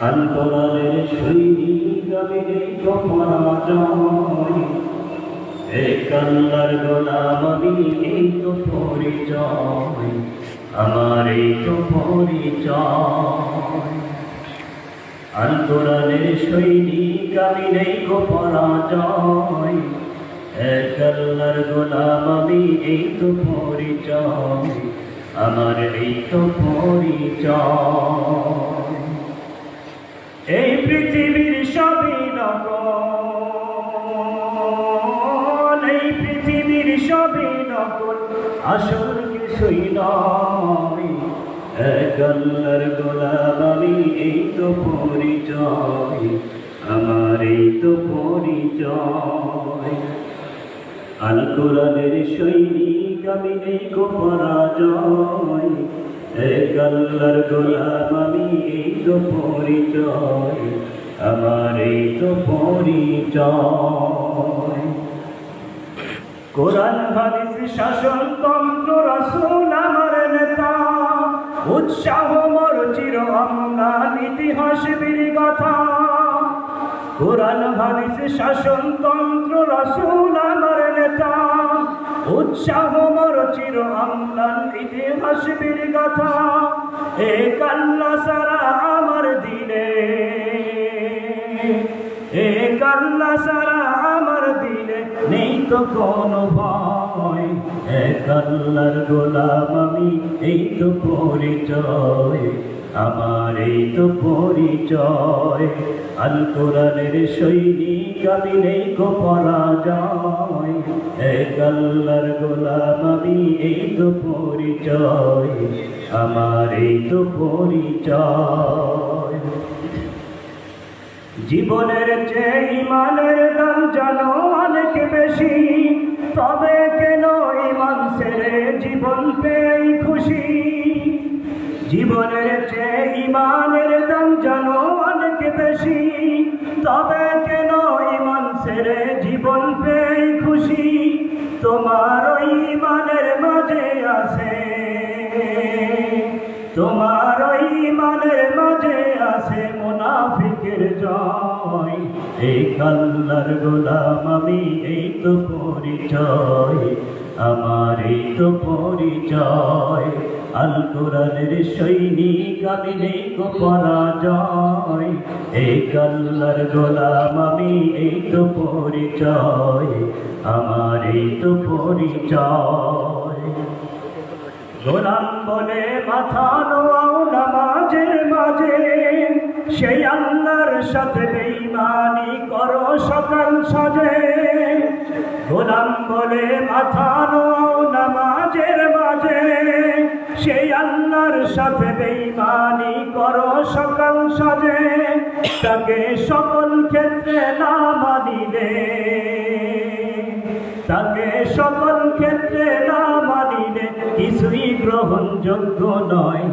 আল কোরআনের সৈনিক আমি নেই পরাজয়, এক আল্লাহর গোলাম আমি এই তো পরিচয়, আমার এই তো পরিচয়। আল কোরআনের সৈনিক আমি নেই পরাজয়, এক আল্লাহর গোলাম আমি এই তো পরিচয়, আমার এই তো পরিচয়। এই পৃথিবীর সবই নকল, এই পৃথিবীর সবই নকল, আসল কিছুই নয়, এক আল্লাহর গোলাম আমি এই তো পরিচয়, আমার এই তো পরিচয়। আল কোরআনের সৈনিক আমি নেই পরাজয়, এক আল্লাহর গোলাম আমি এই তো পরিচয়, আমার এই তো পরিচয়। কোরআন হাদিস শাসনতন্ত্র রাসূল আমার নেতা, উৎসাহ মোর চির অম্লান ইতিহাস বীর গাথা। কোরআন হাদিস শাসনতন্ত্র রাসূল আমার নেতা, উৎসাহ মোর চির অম্লান ইতিহাস বীর গাথা। এক আল্লাহ ছাড়া আমার দিলে, এক আল্লাহ ছাড়া আমার দিলে নেই তো কোনো ভয়, এক আল্লাহর গোলাম আমি এই তো পরিচয়, আমার এই তো পরিচয়। আল কোরআনের সৈনিক আমি নেই পরাজয়, এক আল্লাহর গোলাম আমি এই তো পরিচয়, আমার এই তো পরিচয়। জীবনের চেয়ে ইমানের দাম জানো অনেক বেশি, তবে কেন ইমান ছেড়ে জীবন পেয়ে খুশি। জীবনের চেয়ে ইমানের দাম জানো অনেক বেশি, তবে কেন ইমান ছেড়ে জীবন পেয়ে খুশি। তোমার ওই ইমানের মাঝে আছে, তোমার ওই ইমানের মাঝে আছে মুনাফিকের জয়, এক আল্লাহর গোলাম আমি এই তো পরিচয়, আমার এই তো পরিচয়। আল কোরআনের সৈনিক আমি নেই পরাজয়, এক আল্লাহর গোলাম আমি এই তো পরিচয়, আমার এই তো পরিচয়। গোলাম বলে মাথা নোয়াও নামাজের মাঝে, সেই আল্লাহর সাথে বেঈমানি করো সকাল সাজে। গোলাম বলে মাথা নোয়াও নামাজের মাঝে, সেই আল্লাহর সাথে বেঈমানি করো সকাল সাজে। তাকে সকল ক্ষেত্রে না মানিলে, তাকে সকল ক্ষেত্রে না মানিলে কিছুই গ্রহণযোগ্য নয়,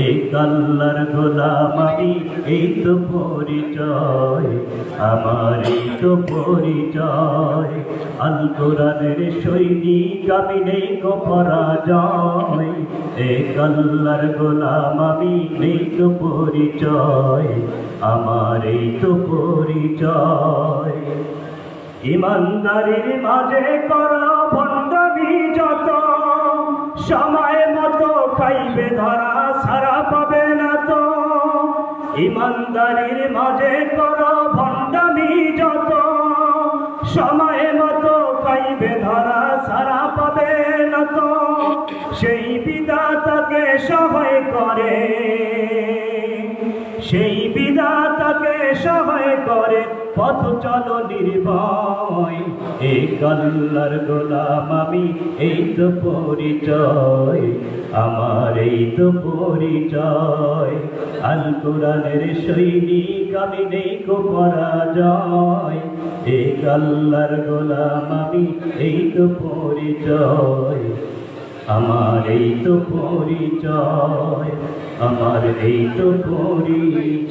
এক আল্লাহর গোলাম আমি এই তো পরিচয়, আমার এই তো পরিচয়। আল কোরআনের সৈনিক আমি নেই পরাজয়, এক আল্লাহর গোলাম আমি নেই তো পরিচয়, আমার এই তো পরিচয়। ইমানদারির মাঝে করো ভণ্ডামি যত, সময় মতো খাইবে ধরা ছাড়া পাবে না তো। ইমানদারির মাঝে করো ভণ্ডামি যত, সময় মতো খাইবে ধরা ছাড়া পাবে না তো। সেই বিধাতাকে সহায় করে, সেই বিধাতাকে সহায় করে পথ চলো নির্ভয়, এক আল্লাহর গোলাম আমি এই তো পরিচয়, আমার এই তো পরিচয়। আল কোরআনের সৈনিক আমি নেই পরাজয়, এক আল্লাহর গোলাম আমি এই তো পরিচয়, আমার এই তো পরিচয়, আমার এই তো পরিচয়।